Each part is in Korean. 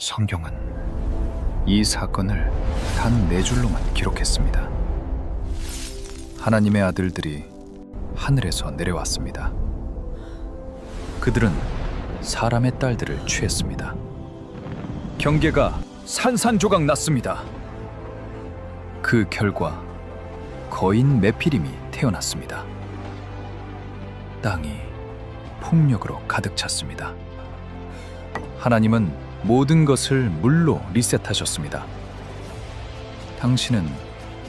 성경은 이 사건을 단 4줄로만 기록했습니다. 하나님의 아들들이 하늘에서 내려왔습니다. 그들은 사람의 딸들을 취했습니다. 경계가 산산조각 났습니다. 그 결과 거인 메피림이 태어났습니다. 땅이 폭력으로 가득 찼습니다. 하나님은 모든 것을 물로 리셋하셨습니다. 당신은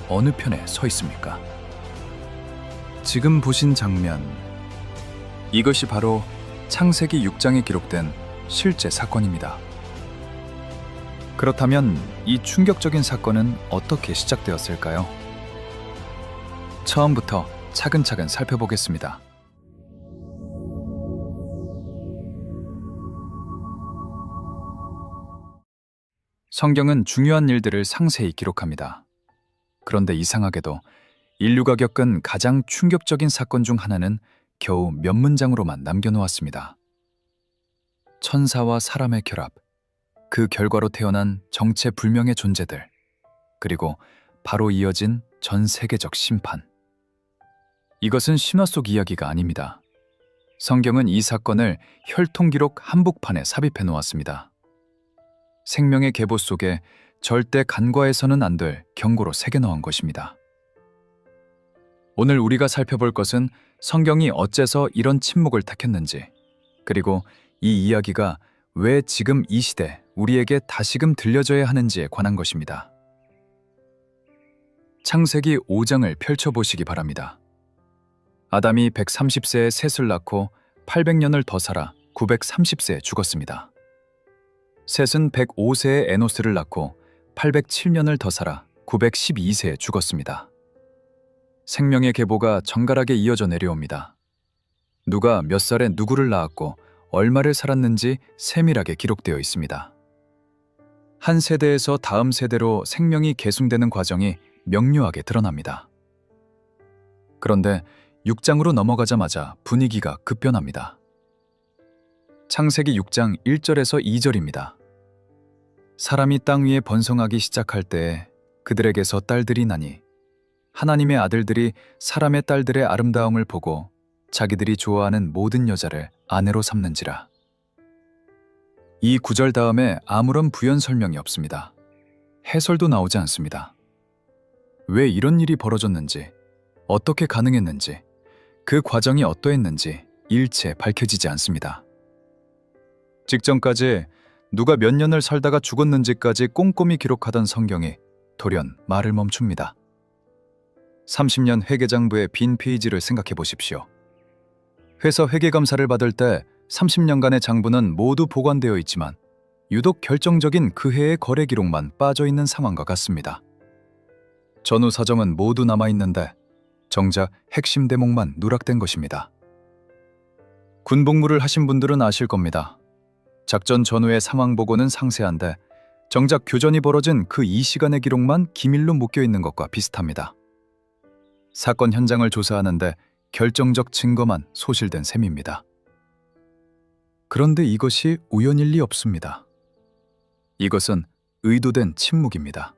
어느 편에 서 있습니까? 지금 보신 장면, 이것이 바로 창세기 6장에 기록된 실제 사건입니다. 그렇다면 이 충격적인 사건은 어떻게 시작되었을까요? 처음부터 차근차근 살펴보겠습니다. 성경은 중요한 일들을 상세히 기록합니다. 그런데 이상하게도 인류가 겪은 가장 충격적인 사건 중 하나는 겨우 몇 문장으로만 남겨놓았습니다. 천사와 사람의 결합, 그 결과로 태어난 정체불명의 존재들, 그리고 바로 이어진 전 세계적 심판. 이것은 신화 속 이야기가 아닙니다. 성경은 이 사건을 혈통기록 한복판에 삽입해 놓았습니다. 생명의 계보 속에 절대 간과해서는 안 될 경고로 새겨 넣은 것입니다. 오늘 우리가 살펴볼 것은 성경이 어째서 이런 침묵을 택했는지, 그리고 이 이야기가 왜 지금 이 시대 우리에게 다시금 들려져야 하는지에 관한 것입니다. 창세기 5장을 펼쳐보시기 바랍니다. 아담이 130세에 셋을 낳고 800년을 더 살아 930세에 죽었습니다. 셋은 105세에 에노스를 낳고 807년을 더 살아 912세에 죽었습니다. 생명의 계보가 정갈하게 이어져 내려옵니다. 누가 몇 살에 누구를 낳았고 얼마를 살았는지 세밀하게 기록되어 있습니다. 한 세대에서 다음 세대로 생명이 계승되는 과정이 명료하게 드러납니다. 그런데 6장으로 넘어가자마자 분위기가 급변합니다. 창세기 6장 1절에서 2절입니다. 사람이 땅 위에 번성하기 시작할 때에 그들에게서 딸들이 나니 하나님의 아들들이 사람의 딸들의 아름다움을 보고 자기들이 좋아하는 모든 여자를 아내로 삼는지라. 이 구절 다음에 아무런 부연 설명이 없습니다. 해설도 나오지 않습니다. 왜 이런 일이 벌어졌는지, 어떻게 가능했는지, 그 과정이 어떠했는지 일체 밝혀지지 않습니다. 직전까지 누가 몇 년을 살다가 죽었는지까지 꼼꼼히 기록하던 성경이 돌연 말을 멈춥니다. 30년 회계장부의 빈 페이지를 생각해 보십시오. 회사 회계감사를 받을 때 30년간의 장부는 모두 보관되어 있지만 유독 결정적인 그 해의 거래 기록만 빠져 있는 상황과 같습니다. 전후 사정은 모두 남아있는데 정작 핵심 대목만 누락된 것입니다. 군복무를 하신 분들은 아실 겁니다. 작전 전후의 상황 보고는 상세한데 정작 교전이 벌어진 그 이 시간의 기록만 기밀로 묶여있는 것과 비슷합니다. 사건 현장을 조사하는데 결정적 증거만 소실된 셈입니다. 그런데 이것이 우연일 리 없습니다. 이것은 의도된 침묵입니다.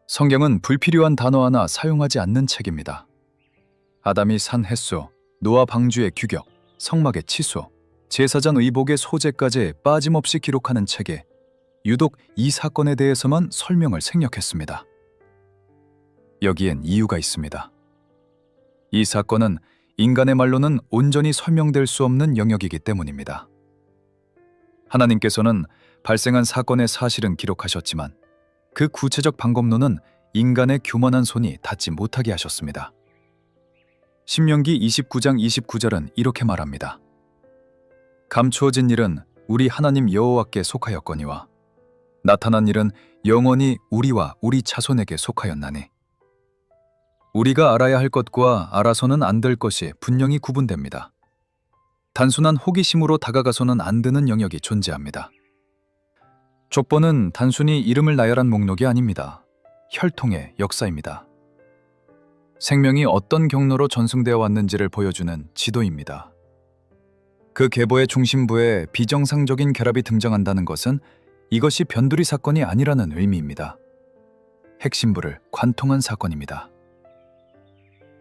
성경은 불필요한 단어 하나 사용하지 않는 책입니다. 아담이 산 횟수, 노아 방주의 규격, 성막의 치수, 제사장 의복의 소재까지 빠짐없이 기록하는 책에 유독 이 사건에 대해서만 설명을 생략했습니다. 여기엔 이유가 있습니다. 이 사건은 인간의 말로는 온전히 설명될 수 없는 영역이기 때문입니다. 하나님께서는 발생한 사건의 사실은 기록하셨지만 그 구체적 방법론은 인간의 교만한 손이 닿지 못하게 하셨습니다. 신명기 29장 29절은 이렇게 말합니다. 감추어진 일은 우리 하나님 여호와께 속하였거니와 나타난 일은 영원히 우리와 우리 자손에게 속하였나니 우리가 알아야 할 것과 알아서는 안 될 것이 분명히 구분됩니다. 단순한 호기심으로 다가가서는 안 되는 영역이 존재합니다. 족보는 단순히 이름을 나열한 목록이 아닙니다. 혈통의 역사입니다. 생명이 어떤 경로로 전승되어 왔는지를 보여주는 지도입니다. 그 계보의 중심부에 비정상적인 결합이 등장한다는 것은 이것이 변두리 사건이 아니라는 의미입니다. 핵심부를 관통한 사건입니다.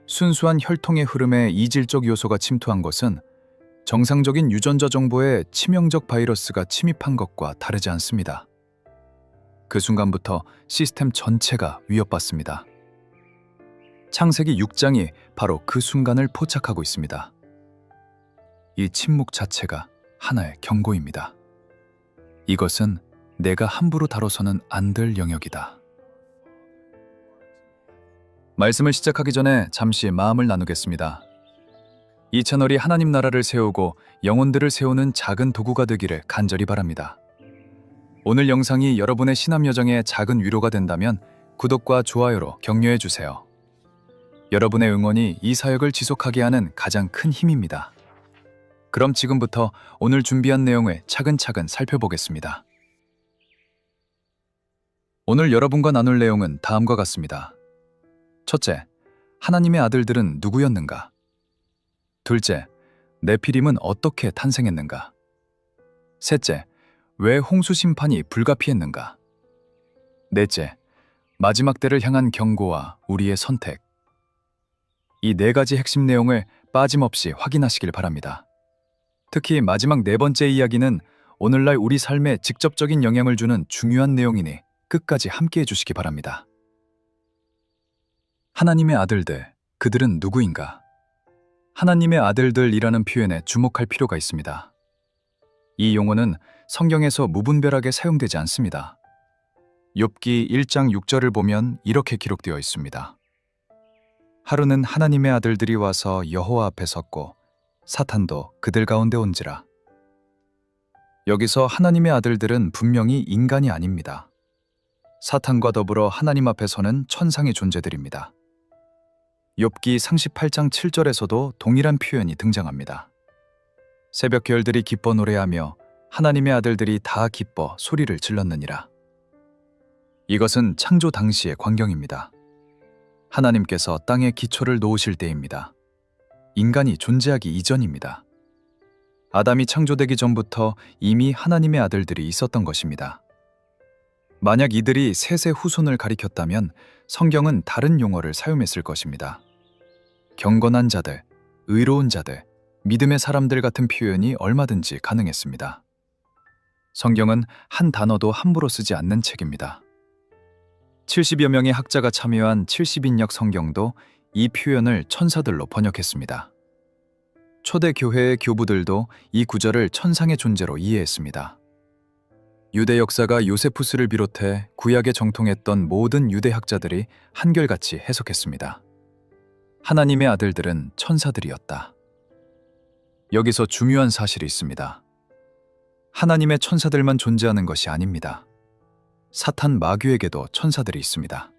순수한 혈통의 흐름에 이질적 요소가 침투한 것은 정상적인 유전자 정보에 치명적 바이러스가 침입한 것과 다르지 않습니다. 그 순간부터 시스템 전체가 위협받습니다. 창세기 6장이 바로 그 순간을 포착하고 있습니다. 이 침묵 자체가 하나의 경고입니다. 이것은 내가 함부로 다뤄서는 안 될 영역이다. 말씀을 시작하기 전에 잠시 마음을 나누겠습니다. 이 채널이 하나님 나라를 세우고 영혼들을 세우는 작은 도구가 되기를 간절히 바랍니다. 오늘 영상이 여러분의 신앙 여정에 작은 위로가 된다면 구독과 좋아요로 격려해 주세요. 여러분의 응원이 이 사역을 지속하게 하는 가장 큰 힘입니다. 그럼 지금부터 오늘 준비한 내용을 차근차근 살펴보겠습니다. 오늘 여러분과 나눌 내용은 다음과 같습니다. 첫째, 하나님의 아들들은 누구였는가? 둘째, 네피림은 어떻게 탄생했는가? 셋째, 왜 홍수 심판이 불가피했는가? 넷째, 마지막 때를 향한 경고와 우리의 선택. 이 네 가지 핵심 내용을 빠짐없이 확인하시길 바랍니다. 특히 마지막 네 번째 이야기는 오늘날 우리 삶에 직접적인 영향을 주는 중요한 내용이니 끝까지 함께해 주시기 바랍니다. 하나님의 아들들, 그들은 누구인가? 하나님의 아들들이라는 표현에 주목할 필요가 있습니다. 이 용어는 성경에서 무분별하게 사용되지 않습니다. 욥기 1장 6절을 보면 이렇게 기록되어 있습니다. 하루는 하나님의 아들들이 와서 여호와 앞에 섰고 사탄도 그들 가운데 온지라. 여기서 하나님의 아들들은 분명히 인간이 아닙니다. 사탄과 더불어 하나님 앞에 서는 천상의 존재들입니다. 욥기 38장 7절에서도 동일한 표현이 등장합니다. 새벽 별들이 기뻐 노래하며 하나님의 아들들이 다 기뻐 소리를 질렀느니라. 이것은 창조 당시의 광경입니다. 하나님께서 땅에 기초를 놓으실 때입니다. 인간이 존재하기 이전입니다. 아담이 창조되기 전부터 이미 하나님의 아들들이 있었던 것입니다. 만약 이들이 셋의 후손을 가리켰다면 성경은 다른 용어를 사용했을 것입니다. 경건한 자들, 의로운 자들, 믿음의 사람들 같은 표현이 얼마든지 가능했습니다. 성경은 한 단어도 함부로 쓰지 않는 책입니다. 70여 명의 학자가 참여한 70인역 성경도 이 표현을 천사들로 번역했습니다. 초대 교회의 교부들도 이 구절을 천상의 존재로 이해했습니다. 유대 역사가 요세푸스를 비롯해 구약에 정통했던 모든 유대 학자들이 한결같이 해석했습니다. 하나님의 아들들은 천사들이었다. 여기서 중요한 사실이 있습니다. 하나님의 천사들만 존재하는 것이 아닙니다. 사탄 마귀에게도 천사들이 있습니다.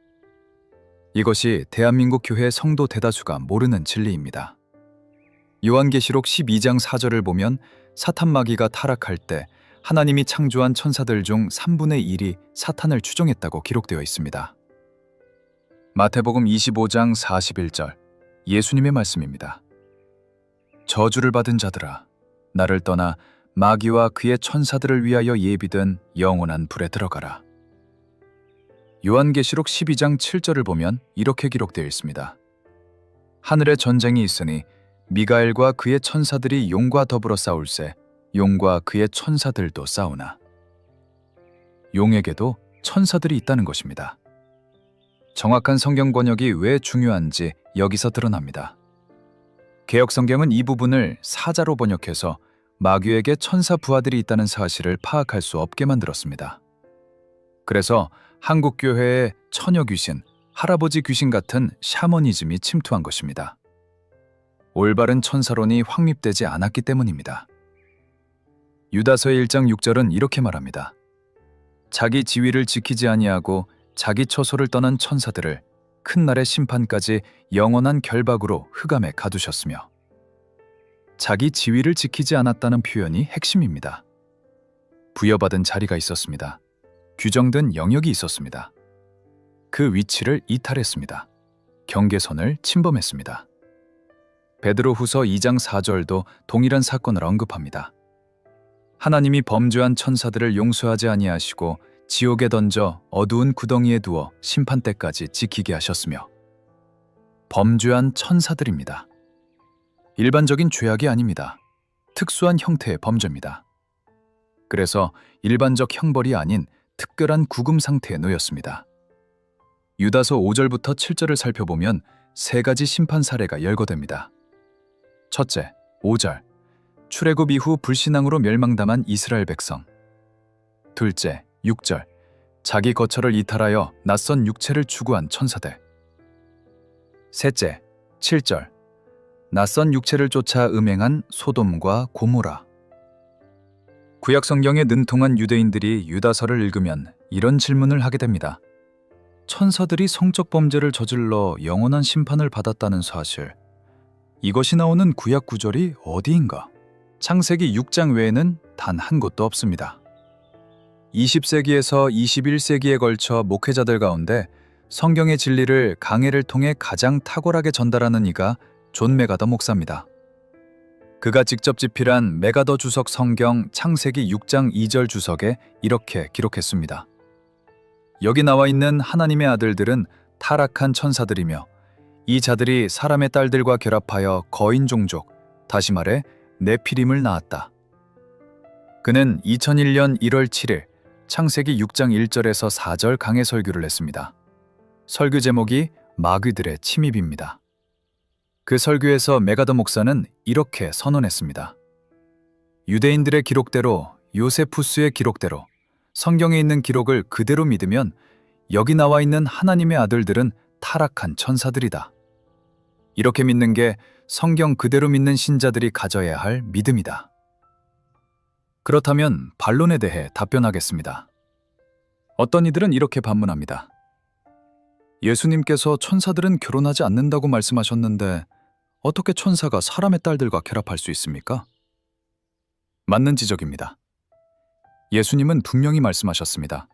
이것이 대한민국 교회 성도 대다수가 모르는 진리입니다. 요한계시록 12장 4절을 보면 사탄 마귀가 타락할 때 하나님이 창조한 천사들 중 3분의 1이 사탄을 추종했다고 기록되어 있습니다. 마태복음 25장 41절, 예수님의 말씀입니다. 저주를 받은 자들아, 나를 떠나 마귀와 그의 천사들을 위하여 예비된 영원한 불에 들어가라. 요한계시록 12장 7절을 보면 이렇게 기록되어 있습니다. 하늘에 전쟁이 있으니 미가엘과 그의 천사들이 용과 더불어 싸울세 용과 그의 천사들도 싸우나. 용에게도 천사들이 있다는 것입니다. 정확한 성경 번역이 왜 중요한지 여기서 드러납니다. 개역성경은 이 부분을 사자로 번역해서 마귀에게 천사 부하들이 있다는 사실을 파악할 수 없게 만들었습니다. 그래서 한국 교회에 처녀 귀신, 할아버지 귀신 같은 샤머니즘이 침투한 것입니다. 올바른 천사론이 확립되지 않았기 때문입니다. 유다서의 1장 6절은 이렇게 말합니다. 자기 지위를 지키지 아니하고 자기 처소를 떠난 천사들을 큰 날의 심판까지 영원한 결박으로 흑암에 가두셨으며. 자기 지위를 지키지 않았다는 표현이 핵심입니다. 부여받은 자리가 있었습니다. 규정된 영역이 있었습니다. 그 위치를 이탈했습니다. 경계선을 침범했습니다. 베드로후서 2장 4절도 동일한 사건을 언급합니다. 하나님이 범죄한 천사들을 용서하지 아니하시고 지옥에 던져 어두운 구덩이에 두어 심판 때까지 지키게 하셨으며, 범죄한 천사들입니다. 일반적인 죄악이 아닙니다. 특수한 형태의 범죄입니다. 그래서 일반적 형벌이 아닌 특별한 구금 상태에 놓였습니다. 유다서 5절부터 7절을 살펴보면 세 가지 심판 사례가 열거됩니다. 첫째, 5절. 출애굽 이후 불신앙으로 멸망당한 이스라엘 백성. 둘째, 6절. 자기 거처를 이탈하여 낯선 육체를 추구한 천사들. 셋째, 7절. 낯선 육체를 쫓아 음행한 소돔과 고모라. 구약 성경에 능통한 유대인들이 유다서를 읽으면 이런 질문을 하게 됩니다. 천사들이 성적 범죄를 저질러 영원한 심판을 받았다는 사실, 이것이 나오는 구약 구절이 어디인가? 창세기 6장 외에는 단 한 곳도 없습니다. 20세기에서 21세기에 걸쳐 목회자들 가운데 성경의 진리를 강해를 통해 가장 탁월하게 전달하는 이가 존 메가더 목사입니다. 그가 직접 집필한 메가더 주석 성경 창세기 6장 2절 주석에 이렇게 기록했습니다. 여기 나와 있는 하나님의 아들들은 타락한 천사들이며 이 자들이 사람의 딸들과 결합하여 거인 종족, 다시 말해 네피림을 낳았다. 그는 2001년 1월 7일 창세기 6장 1절에서 4절 강해 설교를 했습니다. 설교 제목이 마귀들의 침입입니다. 그 설교에서 메가더 목사는 이렇게 선언했습니다. 유대인들의 기록대로, 요세푸스의 기록대로, 성경에 있는 기록을 그대로 믿으면 여기 나와 있는 하나님의 아들들은 타락한 천사들이다. 이렇게 믿는 게 성경 그대로 믿는 신자들이 가져야 할 믿음이다. 그렇다면 반론에 대해 답변하겠습니다. 어떤 이들은 이렇게 반문합니다. 예수님께서 천사들은 결혼하지 않는다고 말씀하셨는데 어떻게 천사가 사람의 딸들과 결합할 수 있습니까? 맞는 지적입니다. 예수님은 분명히 말씀하셨습니다.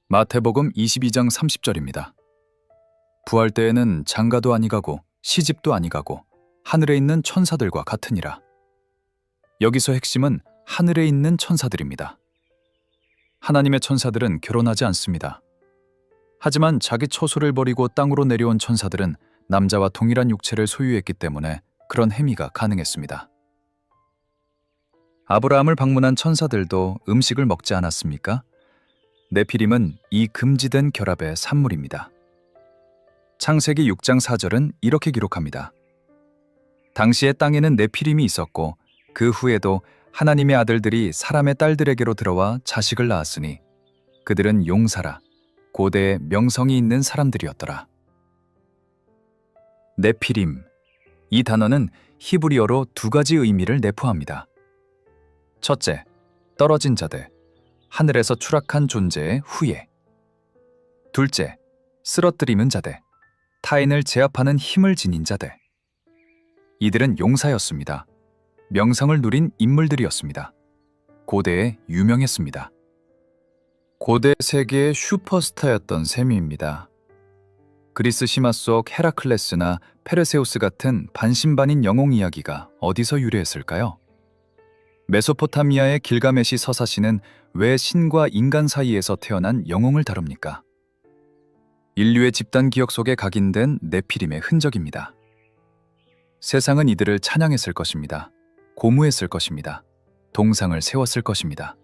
마태복음 22장 30절입니다. 부활 때에는 장가도 아니가고 시집도 아니가고 하늘에 있는 천사들과 같으니라. 여기서 핵심은 하늘에 있는 천사들입니다. 하나님의 천사들은 결혼하지 않습니다. 하지만 자기 처소를 버리고 땅으로 내려온 천사들은 남자와 동일한 육체를 소유했기 때문에 그런 행위가 가능했습니다. 아브라함을 방문한 천사들도 음식을 먹지 않았습니까? 네피림은 이 금지된 결합의 산물입니다. 창세기 6장 4절은 이렇게 기록합니다. 당시에 땅에는 네피림이 있었고 그 후에도 하나님의 아들들이 사람의 딸들에게로 들어와 자식을 낳았으니 그들은 용사라, 고대에 명성이 있는 사람들이었더라. 네피림, 이 단어는 히브리어로 두 가지 의미를 내포합니다. 첫째, 떨어진 자들, 하늘에서 추락한 존재의 후예. 둘째, 쓰러뜨리는 자들, 타인을 제압하는 힘을 지닌 자들. 이들은 용사였습니다. 명성을 누린 인물들이었습니다. 고대에 유명했습니다. 고대 세계의 슈퍼스타였던 셈입니다. 그리스 신화 속 헤라클레스나 페르세우스 같은 반신반인 영웅 이야기가 어디서 유래했을까요? 메소포타미아의 길가메시 서사시는 왜 신과 인간 사이에서 태어난 영웅을 다룹니까? 인류의 집단 기억 속에 각인된 네피림의 흔적입니다. 세상은 이들을 찬양했을 것입니다. 고무했을 것입니다. 동상을 세웠을 것입니다.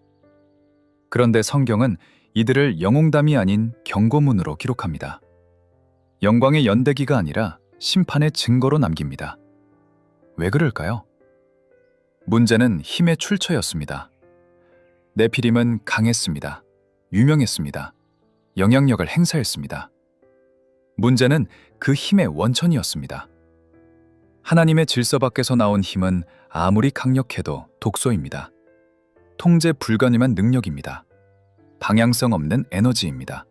그런데 성경은 이들을 영웅담이 아닌 경고문으로 기록합니다. 영광의 연대기가 아니라 심판의 증거로 남깁니다. 왜 그럴까요? 문제는 힘의 출처였습니다. 네피림은 강했습니다. 유명했습니다. 영향력을 행사했습니다. 문제는 그 힘의 원천이었습니다. 하나님의 질서 밖에서 나온 힘은 아무리 강력해도 독소입니다. 통제 불가능한 능력입니다. 방향성 없는 에너지입니다.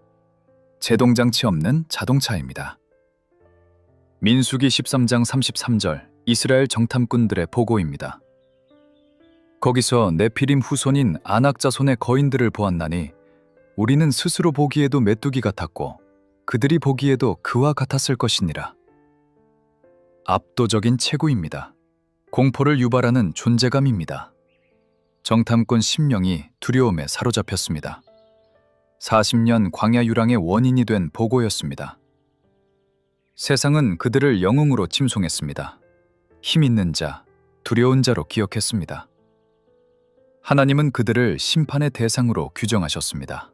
제동장치 없는 자동차입니다. 민수기 13장 33절 이스라엘 정탐꾼들의 보고입니다. 거기서 네피림 후손인 아낙 자손의 거인들을 보았나니 우리는 스스로 보기에도 메뚜기 같았고 그들이 보기에도 그와 같았을 것이니라. 압도적인 체구입니다. 공포를 유발하는 존재감입니다. 정탐꾼 10명이 두려움에 사로잡혔습니다. 40년 광야 유랑의 원인이 된 보고였습니다. 세상은 그들을 영웅으로 칭송했습니다. 힘 있는 자, 두려운 자로 기억했습니다. 하나님은 그들을 심판의 대상으로 규정하셨습니다.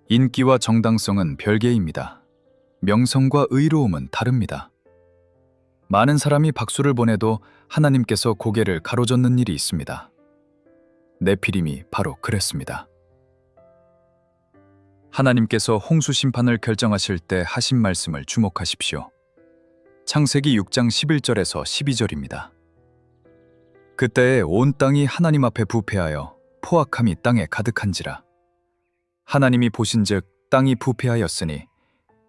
인기와 정당성은 별개입니다. 명성과 의로움은 다릅니다. 많은 사람이 박수를 보내도 하나님께서 고개를 가로젓는 일이 있습니다. 네피림이 바로 그랬습니다. 하나님께서 홍수 심판을 결정하실 때 하신 말씀을 주목하십시오. 창세기 6장 11절에서 12절입니다. 그때에 온 땅이 하나님 앞에 부패하여 포악함이 땅에 가득한지라. 하나님이 보신즉 땅이 부패하였으니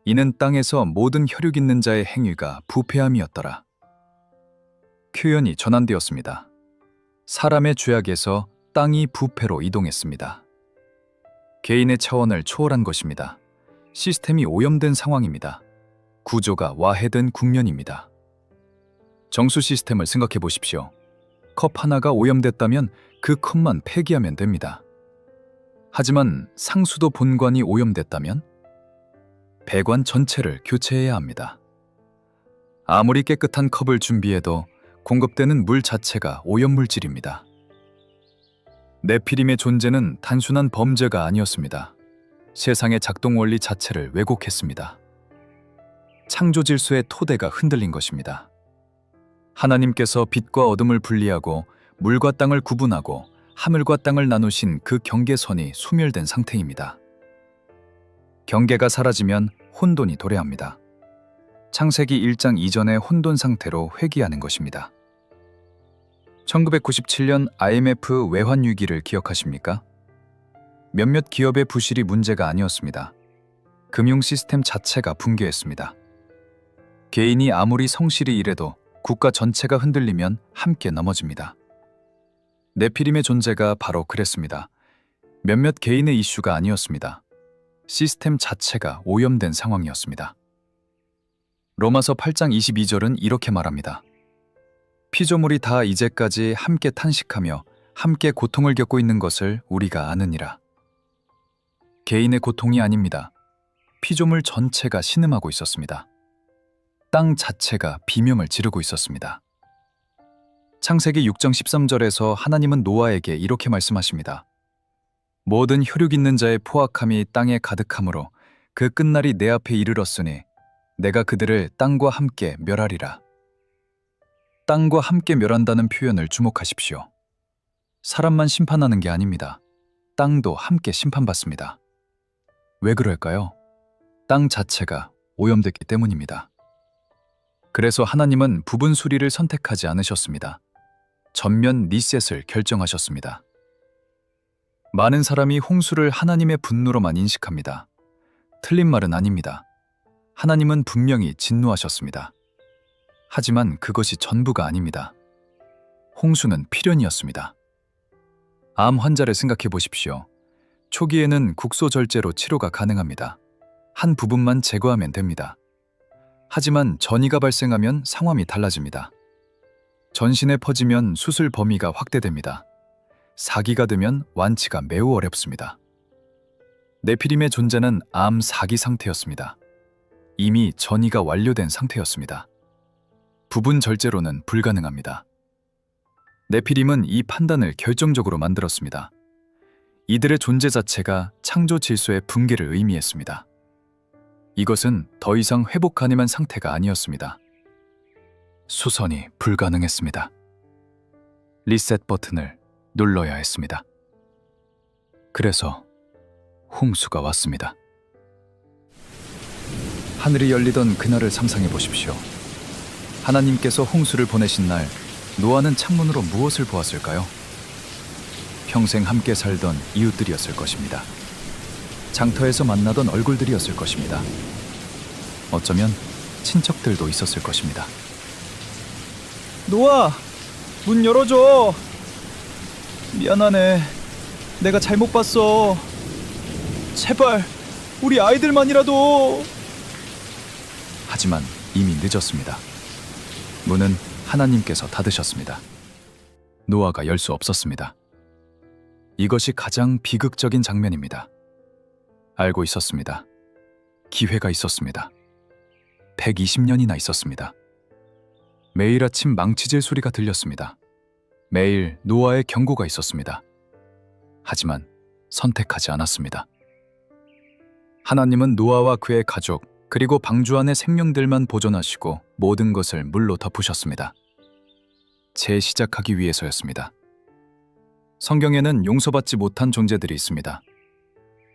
이는 땅에서 모든 혈육 있는 자의 행위가 부패함이었더라. 표현이 전환되었습니다. 사람의 죄악에서 땅이 부패로 이동했습니다. 개인의 차원을 초월한 것입니다. 시스템이 오염된 상황입니다. 구조가 와해된 국면입니다. 정수 시스템을 생각해 보십시오. 컵 하나가 오염됐다면 그 컵만 폐기하면 됩니다. 하지만 상수도 본관이 오염됐다면 배관 전체를 교체해야 합니다. 아무리 깨끗한 컵을 준비해도 공급되는 물 자체가 오염물질입니다. 네피림의 존재는 단순한 범죄가 아니었습니다. 세상의 작동 원리 자체를 왜곡했습니다. 창조 질서의 토대가 흔들린 것입니다. 하나님께서 빛과 어둠을 분리하고 물과 땅을 구분하고 하늘과 땅을 나누신 그 경계선이 소멸된 상태입니다. 경계가 사라지면 혼돈이 도래합니다. 창세기 1장 이전의 혼돈 상태로 회귀하는 것입니다. 1997년 IMF 외환 위기를 기억하십니까? 몇몇 기업의 부실이 문제가 아니었습니다. 금융 시스템 자체가 붕괴했습니다. 개인이 아무리 성실히 일해도 국가 전체가 흔들리면 함께 넘어집니다. 네피림의 존재가 바로 그랬습니다. 몇몇 개인의 이슈가 아니었습니다. 시스템 자체가 오염된 상황이었습니다. 로마서 8장 22절은 이렇게 말합니다. 피조물이 다 이제까지 함께 탄식하며 함께 고통을 겪고 있는 것을 우리가 아느니라. 개인의 고통이 아닙니다. 피조물 전체가 신음하고 있었습니다. 땅 자체가 비명을 지르고 있었습니다. 창세기 6장 13절에서 하나님은 노아에게 이렇게 말씀하십니다. 모든 혈육 있는 자의 포악함이 땅에 가득하므로 그 끝날이 내 앞에 이르렀으니 내가 그들을 땅과 함께 멸하리라. 땅과 함께 멸한다는 표현을 주목하십시오. 사람만 심판하는 게 아닙니다. 땅도 함께 심판받습니다. 왜 그럴까요? 땅 자체가 오염됐기 때문입니다. 그래서 하나님은 부분 수리를 선택하지 않으셨습니다. 전면 리셋을 결정하셨습니다. 많은 사람이 홍수를 하나님의 분노로만 인식합니다. 틀린 말은 아닙니다. 하나님은 분명히 진노하셨습니다. 하지만 그것이 전부가 아닙니다. 홍수는 필연이었습니다. 암 환자를 생각해 보십시오. 초기에는 국소절제로 치료가 가능합니다. 한 부분만 제거하면 됩니다. 하지만 전이가 발생하면 상황이 달라집니다. 전신에 퍼지면 수술 범위가 확대됩니다. 사기가 되면 완치가 매우 어렵습니다. 네피림의 존재는 암 사기 상태였습니다. 이미 전이가 완료된 상태였습니다. 부분 절제로는 불가능합니다. 네피림은 이 판단을 결정적으로 만들었습니다. 이들의 존재 자체가 창조 질서의 붕괴를 의미했습니다. 이것은 더 이상 회복 가능한 상태가 아니었습니다. 수선이 불가능했습니다. 리셋 버튼을 눌러야 했습니다. 그래서 홍수가 왔습니다. 하늘이 열리던 그날을 상상해 보십시오. 하나님께서 홍수를 보내신 날, 노아는 창문으로 무엇을 보았을까요? 평생 함께 살던 이웃들이었을 것입니다. 장터에서 만나던 얼굴들이었을 것입니다. 어쩌면 친척들도 있었을 것입니다. 노아, 문 열어줘. 미안하네. 내가 잘못 봤어. 제발 우리 아이들만이라도. 하지만 이미 늦었습니다. 문은 하나님께서 닫으셨습니다. 노아가 열 수 없었습니다. 이것이 가장 비극적인 장면입니다. 알고 있었습니다. 기회가 있었습니다. 120년이나 있었습니다. 매일 아침 망치질 소리가 들렸습니다. 매일 노아의 경고가 있었습니다. 하지만 선택하지 않았습니다. 하나님은 노아와 그의 가족, 그리고 방주 안의 생명들만 보존하시고 모든 것을 물로 덮으셨습니다. 재시작하기 위해서였습니다. 성경에는 용서받지 못한 존재들이 있습니다.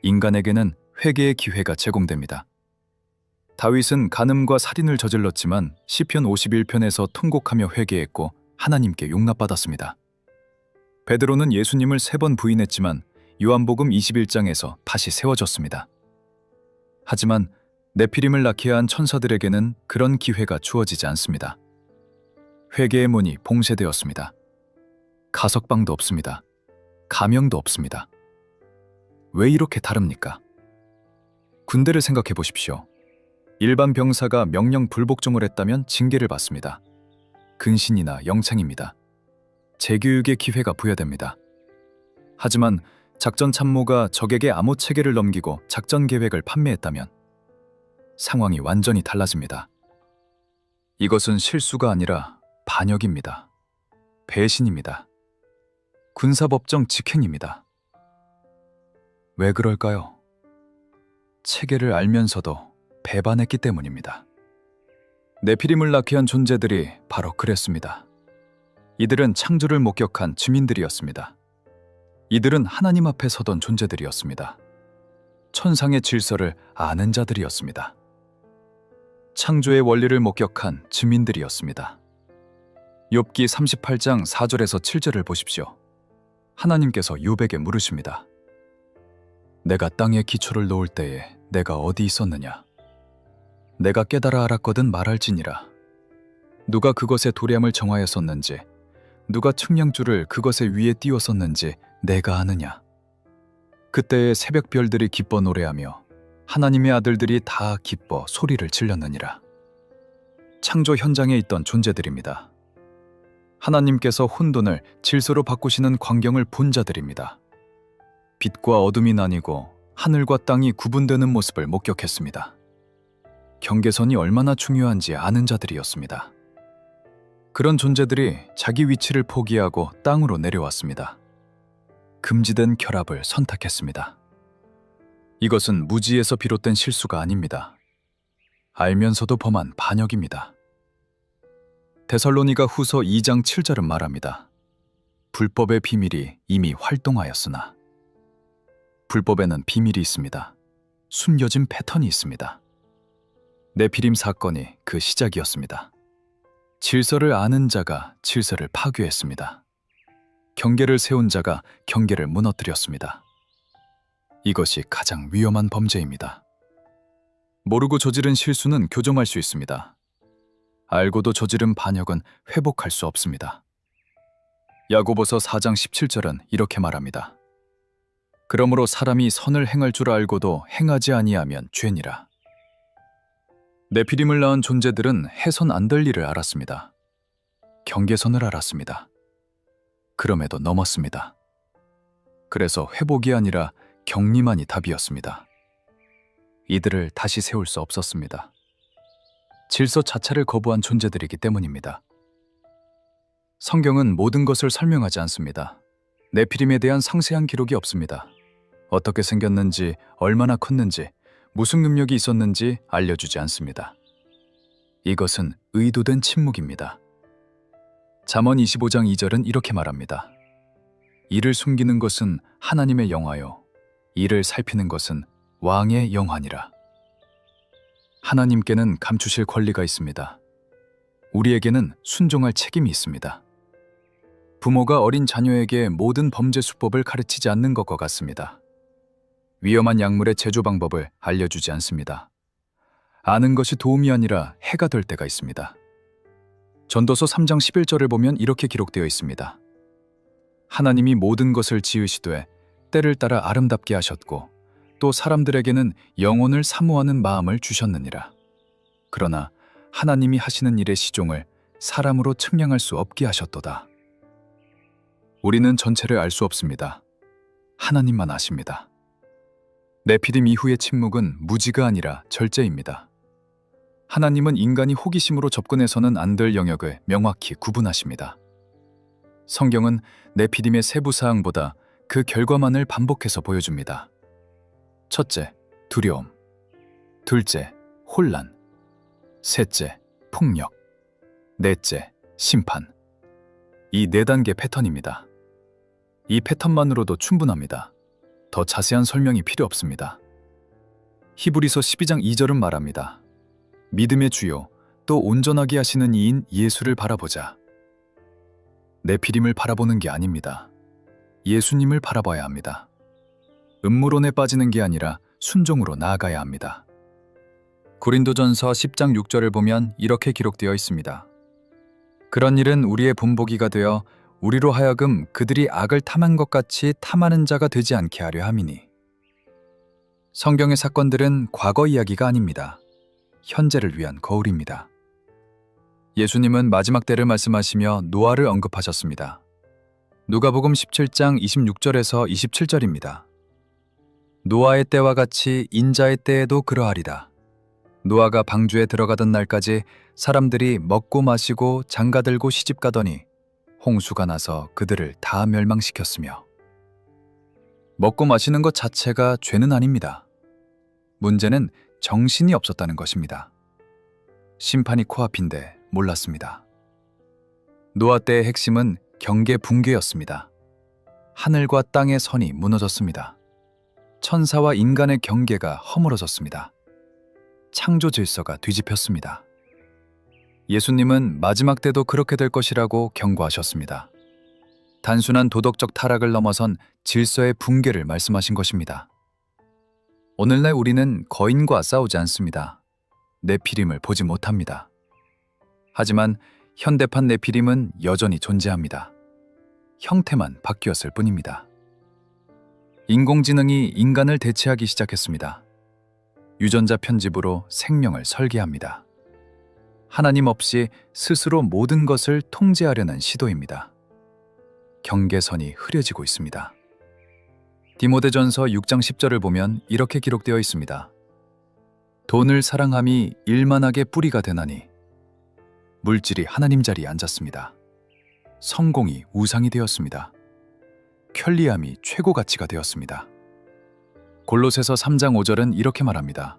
인간에게는 회개의 기회가 제공됩니다. 다윗은 간음과 살인을 저질렀지만 시편 51편에서 통곡하며 회개했고 하나님께 용납받았습니다. 베드로는 예수님을 3번 부인했지만 요한복음 21장에서 다시 세워졌습니다. 하지만 네피림을 낳게 한 천사들에게는 그런 기회가 주어지지 않습니다. 회개의 문이 봉쇄되었습니다. 가석방도 없습니다. 가명도 없습니다. 왜 이렇게 다릅니까? 군대를 생각해 보십시오. 일반 병사가 명령 불복종을 했다면 징계를 받습니다. 근신이나 영창입니다. 재교육의 기회가 부여됩니다. 하지만 작전 참모가 적에게 암호 체계를 넘기고 작전 계획을 판매했다면 상황이 완전히 달라집니다. 이것은 실수가 아니라 반역입니다. 배신입니다. 군사법정 직행입니다. 왜 그럴까요? 체계를 알면서도 배반했기 때문입니다. 네피림을 낳게 한 존재들이 바로 그랬습니다. 이들은 창조를 목격한 주민들이었습니다. 이들은 하나님 앞에 서던 존재들이었습니다. 천상의 질서를 아는 자들이었습니다. 창조의 원리를 목격한 주민들이었습니다. 욥기 38장 4절에서 7절을 보십시오. 하나님께서 욥에게 물으십니다. 내가 땅에 기초를 놓을 때에 내가 어디 있었느냐? 내가 깨달아 알았거든 말할지니라. 누가 그것에 도량을 정하였었는지, 누가 측량줄을 그것의 위에 띄웠었는지 내가 아느냐? 그때의 새벽 별들이 기뻐 노래하며 하나님의 아들들이 다 기뻐 소리를 질렀느니라. 창조 현장에 있던 존재들입니다. 하나님께서 혼돈을 질서로 바꾸시는 광경을 본 자들입니다. 빛과 어둠이 나뉘고 하늘과 땅이 구분되는 모습을 목격했습니다. 경계선이 얼마나 중요한지 아는 자들이었습니다. 그런 존재들이 자기 위치를 포기하고 땅으로 내려왔습니다. 금지된 결합을 선택했습니다. 이것은 무지에서 비롯된 실수가 아닙니다. 알면서도 범한 반역입니다. 데살로니가 후서 2장 7절은 말합니다. 불법의 비밀이 이미 활동하였으나. 불법에는 비밀이 있습니다. 숨겨진 패턴이 있습니다. 네피림 사건이 그 시작이었습니다. 질서를 아는 자가 질서를 파괴했습니다. 경계를 세운 자가 경계를 무너뜨렸습니다. 이것이 가장 위험한 범죄입니다. 모르고 저지른 실수는 교정할 수 있습니다. 알고도 저지른 반역은 회복할 수 없습니다. 야고보서 4장 17절은 이렇게 말합니다. 그러므로 사람이 선을 행할 줄 알고도 행하지 아니하면 죄니라. 네피림을 낳은 존재들은 해선 안 될 일을 알았습니다. 경계선을 알았습니다. 그럼에도 넘었습니다. 그래서 회복이 아니라 격리만이 답이었습니다. 이들을 다시 세울 수 없었습니다. 질서 자체를 거부한 존재들이기 때문입니다. 성경은 모든 것을 설명하지 않습니다. 네피림에 대한 상세한 기록이 없습니다. 어떻게 생겼는지, 얼마나 컸는지, 무슨 능력이 있었는지 알려주지 않습니다. 이것은 의도된 침묵입니다. 잠언 25장 2절은 이렇게 말합니다. 이를 숨기는 것은 하나님의 영화요, 이를 살피는 것은 왕의 영화니라. 하나님께는 감추실 권리가 있습니다. 우리에게는 순종할 책임이 있습니다. 부모가 어린 자녀에게 모든 범죄 수법을 가르치지 않는 것과 같습니다. 위험한 약물의 제조 방법을 알려주지 않습니다. 아는 것이 도움이 아니라 해가 될 때가 있습니다. 전도서 3장 11절을 보면 이렇게 기록되어 있습니다. 하나님이 모든 것을 지으시되 때를 따라 아름답게 하셨고 또 사람들에게는 영혼을 사모하는 마음을 주셨느니라. 그러나 하나님이 하시는 일의 시종을 사람으로 측량할 수 없게 하셨도다. 우리는 전체를 알 수 없습니다. 하나님만 아십니다. 네피림 이후의 침묵은 무지가 아니라 절제입니다. 하나님은 인간이 호기심으로 접근해서는 안 될 영역을 명확히 구분하십니다. 성경은 네피림의 세부 사항보다 그 결과만을 반복해서 보여줍니다. 첫째, 두려움. 둘째, 혼란. 셋째, 폭력. 넷째, 심판. 이 네 단계 패턴입니다. 이 패턴만으로도 충분합니다. 더 자세한 설명이 필요 없습니다. 히브리서 12장 2절은 말합니다. 믿음의 주요 또 온전하게 하시는 이인 예수를 바라보자. 네피림을 바라보는 게 아닙니다. 예수님을 바라봐야 합니다. 음모론에 빠지는 게 아니라 순종으로 나아가야 합니다. 고린도전서 10장 6절을 보면 이렇게 기록되어 있습니다. 그런 일은 우리의 본보기가 되어 우리로 하여금 그들이 악을 탐한 것 같이 탐하는 자가 되지 않게 하려 함이니. 성경의 사건들은 과거 이야기가 아닙니다. 현재를 위한 거울입니다. 예수님은 마지막 때를 말씀하시며 노아를 언급하셨습니다. 누가복음 17장 26절에서 27절입니다. 노아의 때와 같이 인자의 때에도 그러하리라. 노아가 방주에 들어가던 날까지 사람들이 먹고 마시고 장가들고 시집가더니 홍수가 나서 그들을 다 멸망시켰으며. 먹고 마시는 것 자체가 죄는 아닙니다. 문제는 정신이 없었다는 것입니다. 심판이 코앞인데 몰랐습니다. 노아 때의 핵심은 경계 붕괴였습니다. 하늘과 땅의 선이 무너졌습니다. 천사와 인간의 경계가 허물어졌습니다. 창조 질서가 뒤집혔습니다. 예수님은 마지막 때도 그렇게 될 것이라고 경고하셨습니다. 단순한 도덕적 타락을 넘어선 질서의 붕괴를 말씀하신 것입니다. 오늘날 우리는 거인과 싸우지 않습니다. 네피림을 보지 못합니다. 하지만 현대판 네피림은 여전히 존재합니다. 형태만 바뀌었을 뿐입니다. 인공지능이 인간을 대체하기 시작했습니다. 유전자 편집으로 생명을 설계합니다. 하나님 없이 스스로 모든 것을 통제하려는 시도입니다. 경계선이 흐려지고 있습니다. 디모데전서 6장 10절을 보면 이렇게 기록되어 있습니다. 돈을 사랑함이 일만하게 뿌리가 되나니 물질이 하나님 자리에 앉았습니다. 성공이 우상이 되었습니다. 편리함이 최고 가치가 되었습니다. 골로새서 3장 5절은 이렇게 말합니다.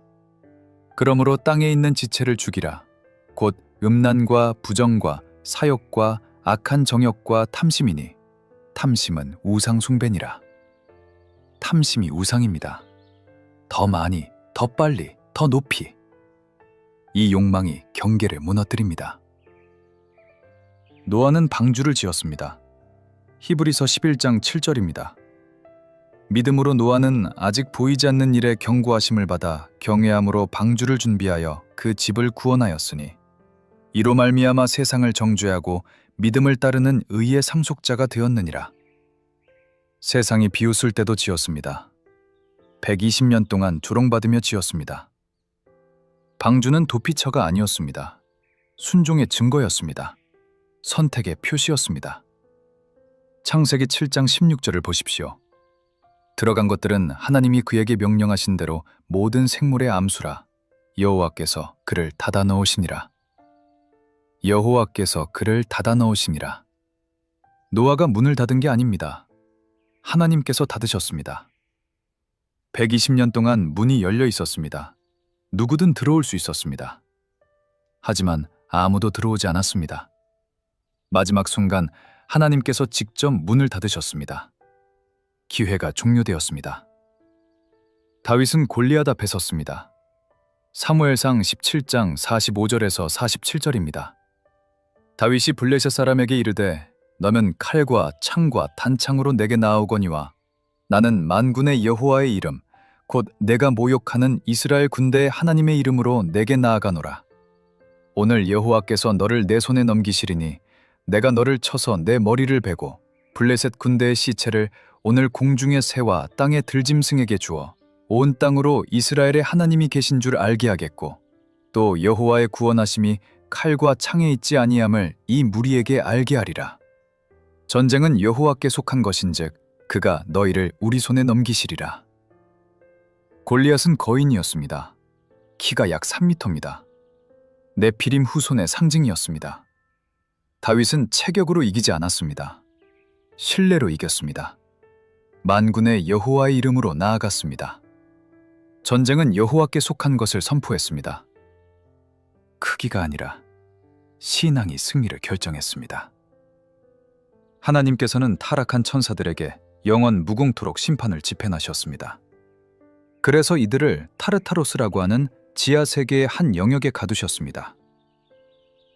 그러므로 땅에 있는 지체를 죽이라. 곧 음란과 부정과 사욕과 악한 정욕과 탐심이니 탐심은 우상 숭배니라. 탐심이 우상입니다. 더 많이, 더 빨리, 더 높이. 이 욕망이 경계를 무너뜨립니다. 노아는 방주를 지었습니다. 히브리서 11장 7절입니다. 믿음으로 노아는 아직 보이지 않는 일에 경고하심을 받아 경외함으로 방주를 준비하여 그 집을 구원하였으니 이로 말미암아 세상을 정죄하고 믿음을 따르는 의의 상속자가 되었느니라. 세상이 비웃을 때도 지었습니다. 120년 동안 조롱받으며 지었습니다. 방주는 도피처가 아니었습니다. 순종의 증거였습니다. 선택의 표시였습니다. 창세기 7장 16절을 보십시오. 들어간 것들은 하나님이 그에게 명령하신 대로 모든 생물의 암수라. 여호와께서 그를 닫아 넣으시니라. 여호와께서 그를 닫아 넣으시니라. 노아가 문을 닫은 게 아닙니다. 하나님께서 닫으셨습니다. 120년 동안 문이 열려 있었습니다. 누구든 들어올 수 있었습니다. 하지만 아무도 들어오지 않았습니다. 마지막 순간 하나님께서 직접 문을 닫으셨습니다. 기회가 종료되었습니다. 다윗은 골리앗 앞에 섰습니다. 사무엘상 17장 45절에서 47절입니다. 다윗이 블레셋 사람에게 이르되 너는 칼과 창과 단창으로 내게 나아오거니와 나는 만군의 여호와의 이름 곧 내가 모욕하는 이스라엘 군대의 하나님의 이름으로 내게 나아가노라. 오늘 여호와께서 너를 내 손에 넘기시리니 내가 너를 쳐서 내 머리를 베고 블레셋 군대의 시체를 오늘 공중의 새와 땅의 들짐승에게 주어 온 땅으로 이스라엘의 하나님이 계신 줄 알게 하겠고 또 여호와의 구원하심이 칼과 창에 있지 아니함을 이 무리에게 알게 하리라. 전쟁은 여호와께 속한 것인즉 그가 너희를 우리 손에 넘기시리라. 골리앗은 거인이었습니다. 키가 약 3미터입니다. 네피림 후손의 상징이었습니다. 다윗은 체격으로 이기지 않았습니다. 신뢰로 이겼습니다. 만군의 여호와의 이름으로 나아갔습니다. 전쟁은 여호와께 속한 것을 선포했습니다. 크기가 아니라 신앙이 승리를 결정했습니다. 하나님께서는 타락한 천사들에게 영원 무궁토록 심판을 집행하셨습니다. 그래서 이들을 타르타로스라고 하는 지하 세계의 한 영역에 가두셨습니다.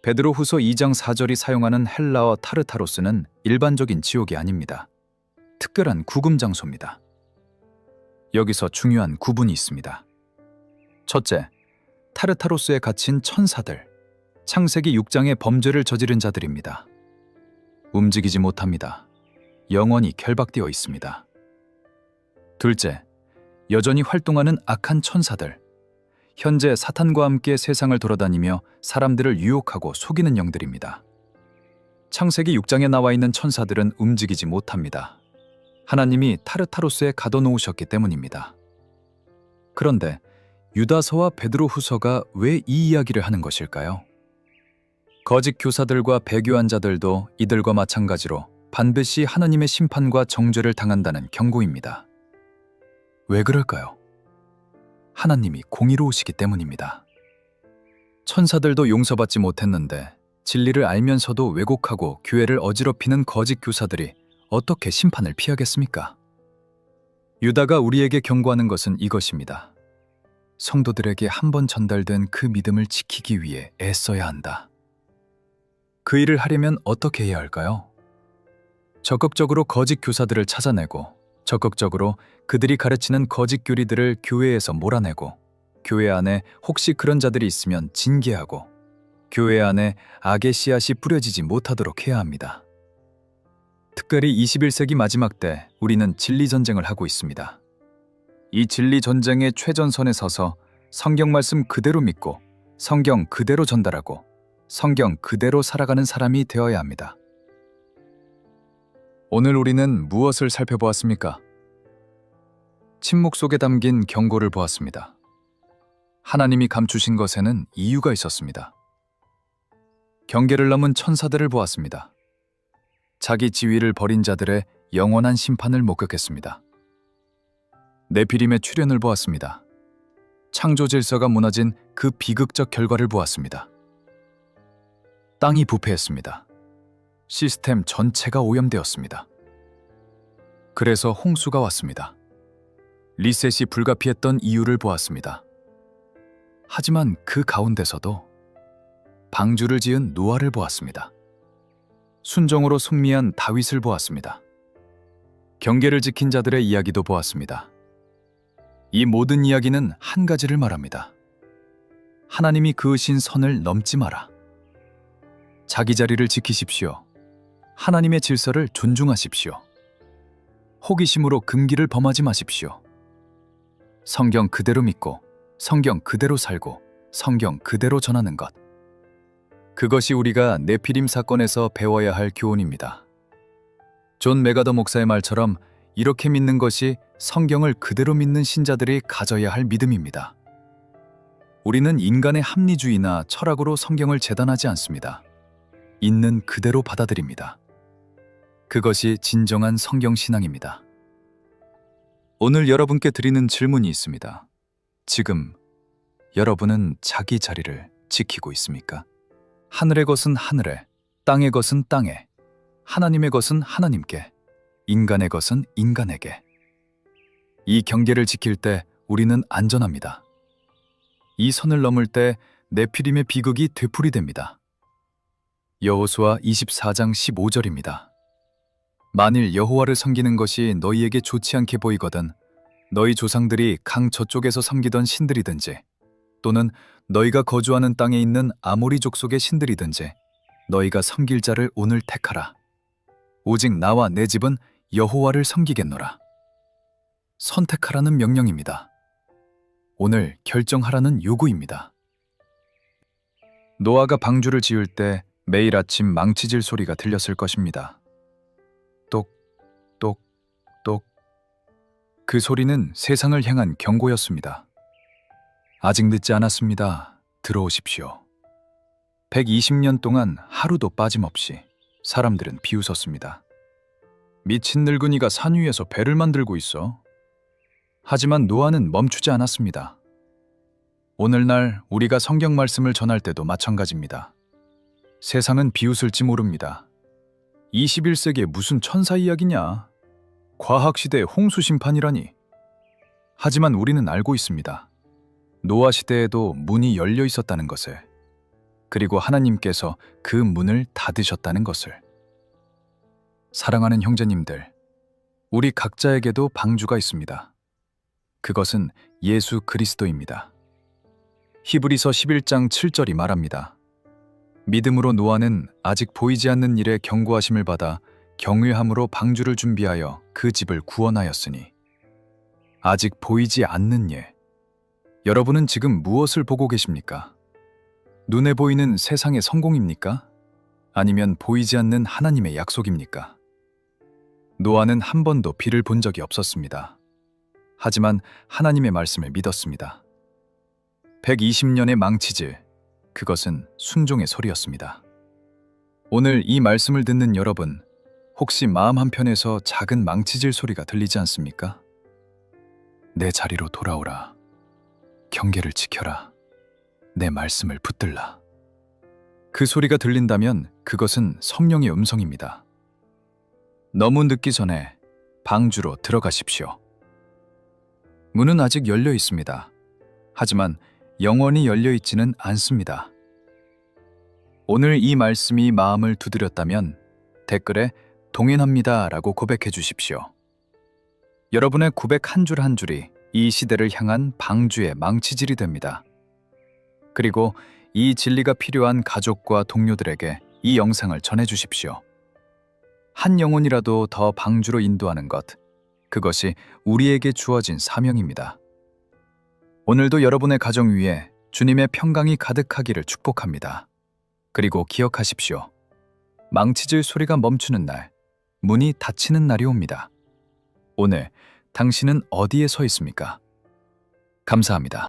베드로후서 2장 4절이 사용하는 헬라어 타르타로스는 일반적인 지옥이 아닙니다. 특별한 구금 장소입니다. 여기서 중요한 구분이 있습니다. 첫째, 타르타로스에 갇힌 천사들, 창세기 6장의 범죄를 저지른 자들입니다. 움직이지 못합니다. 영원히 결박되어 있습니다. 둘째, 여전히 활동하는 악한 천사들, 현재 사탄과 함께 세상을 돌아다니며 사람들을 유혹하고 속이는 영들입니다. 창세기 6장에 나와 있는 천사들은 움직이지 못합니다. 하나님이 타르타로스에 가둬놓으셨기 때문입니다. 그런데 유다서와 베드로후서가 왜 이 이야기를 하는 것일까요? 거짓 교사들과 배교한 자들도 이들과 마찬가지로 반드시 하나님의 심판과 정죄를 당한다는 경고입니다. 왜 그럴까요? 하나님이 공의로우시기 때문입니다. 천사들도 용서받지 못했는데 진리를 알면서도 왜곡하고 교회를 어지럽히는 거짓 교사들이 어떻게 심판을 피하겠습니까? 유다가 우리에게 경고하는 것은 이것입니다. 성도들에게 한 번 전달된 그 믿음을 지키기 위해 애써야 한다. 그 일을 하려면 어떻게 해야 할까요? 적극적으로 거짓 교사들을 찾아내고 적극적으로 그들이 가르치는 거짓 교리들을 교회에서 몰아내고 교회 안에 혹시 그런 자들이 있으면 징계하고 교회 안에 악의 씨앗이 뿌려지지 못하도록 해야 합니다. 특별히 21세기 마지막 때 우리는 진리 전쟁을 하고 있습니다. 이 진리 전쟁의 최전선에 서서 성경 말씀 그대로 믿고 성경 그대로 전달하고 성경 그대로 살아가는 사람이 되어야 합니다. 오늘 우리는 무엇을 살펴보았습니까? 침묵 속에 담긴 경고를 보았습니다. 하나님이 감추신 것에는 이유가 있었습니다. 경계를 넘은 천사들을 보았습니다. 자기 지위를 버린 자들의 영원한 심판을 목격했습니다. 네피림의 출현을 보았습니다. 창조 질서가 무너진 그 비극적 결과를 보았습니다. 땅이 부패했습니다. 시스템 전체가 오염되었습니다. 그래서 홍수가 왔습니다. 리셋이 불가피했던 이유를 보았습니다. 하지만 그 가운데서도 방주를 지은 노아를 보았습니다. 순종으로 승리한 다윗을 보았습니다. 경계를 지킨 자들의 이야기도 보았습니다. 이 모든 이야기는 한 가지를 말합니다. 하나님이 그으신 선을 넘지 마라. 자기 자리를 지키십시오. 하나님의 질서를 존중하십시오. 호기심으로 금기를 범하지 마십시오. 성경 그대로 믿고 성경 그대로 살고 성경 그대로 전하는 것. 그것이 우리가 네피림 사건에서 배워야 할 교훈입니다. 존 메가더 목사의 말처럼 이렇게 믿는 것이 성경을 그대로 믿는 신자들이 가져야 할 믿음입니다. 우리는 인간의 합리주의나 철학으로 성경을 재단하지 않습니다. 있는 그대로 받아들입니다. 그것이 진정한 성경 신앙입니다. 오늘 여러분께 드리는 질문이 있습니다. 지금 여러분은 자기 자리를 지키고 있습니까? 하늘의 것은 하늘에, 땅의 것은 땅에, 하나님의 것은 하나님께, 인간의 것은 인간에게. 이 경계를 지킬 때 우리는 안전합니다. 이 선을 넘을 때 네피림의 비극이 되풀이됩니다. 여호수아 24장 15절입니다. 만일 여호와를 섬기는 것이 너희에게 좋지 않게 보이거든 너희 조상들이 강 저쪽에서 섬기던 신들이든지 또는 너희가 거주하는 땅에 있는 아모리 족속의 신들이든지 너희가 섬길 자를 오늘 택하라. 오직 나와 내 집은 여호와를 섬기겠노라. 선택하라는 명령입니다. 오늘 결정하라는 요구입니다. 노아가 방주를 지을 때 매일 아침 망치질 소리가 들렸을 것입니다. 그 소리는 세상을 향한 경고였습니다. 아직 늦지 않았습니다. 들어오십시오. 120년 동안 하루도 빠짐없이 사람들은 비웃었습니다. 미친 늙은이가 산 위에서 배를 만들고 있어. 하지만 노아는 멈추지 않았습니다. 오늘날 우리가 성경 말씀을 전할 때도 마찬가지입니다. 세상은 비웃을지 모릅니다. 21세기에 무슨 천사 이야기냐? 과학시대의 홍수 심판이라니. 하지만 우리는 알고 있습니다. 노아 시대에도 문이 열려 있었다는 것을, 그리고 하나님께서 그 문을 닫으셨다는 것을. 사랑하는 형제님들, 우리 각자에게도 방주가 있습니다. 그것은 예수 그리스도입니다. 히브리서 11장 7절이 말합니다. 믿음으로 노아는 아직 보이지 않는 일에 경고하심을 받아 경외함으로 방주를 준비하여 그 집을 구원하였으니. 아직 보이지 않는 예. 여러분은 지금 무엇을 보고 계십니까? 눈에 보이는 세상의 성공입니까? 아니면 보이지 않는 하나님의 약속입니까? 노아는 한 번도 비를 본 적이 없었습니다. 하지만 하나님의 말씀을 믿었습니다. 120년의 망치질, 그것은 순종의 소리였습니다. 오늘 이 말씀을 듣는 여러분, 혹시 마음 한편에서 작은 망치질 소리가 들리지 않습니까? 내 자리로 돌아오라. 경계를 지켜라. 내 말씀을 붙들라. 그 소리가 들린다면 그것은 성령의 음성입니다. 너무 늦기 전에 방주로 들어가십시오. 문은 아직 열려 있습니다. 하지만 영원히 열려 있지는 않습니다. 오늘 이 말씀이 마음을 두드렸다면 댓글에 동행합니다 라고 고백해 주십시오. 여러분의 고백 한 줄 한 줄이 이 시대를 향한 방주의 망치질이 됩니다. 그리고 이 진리가 필요한 가족과 동료들에게 이 영상을 전해 주십시오. 한 영혼이라도 더 방주로 인도하는 것, 그것이 우리에게 주어진 사명입니다. 오늘도 여러분의 가정 위에 주님의 평강이 가득하기를 축복합니다. 그리고 기억하십시오. 망치질 소리가 멈추는 날, 문이 닫히는 날이 옵니다. 오늘 당신은 어디에 서 있습니까? 감사합니다.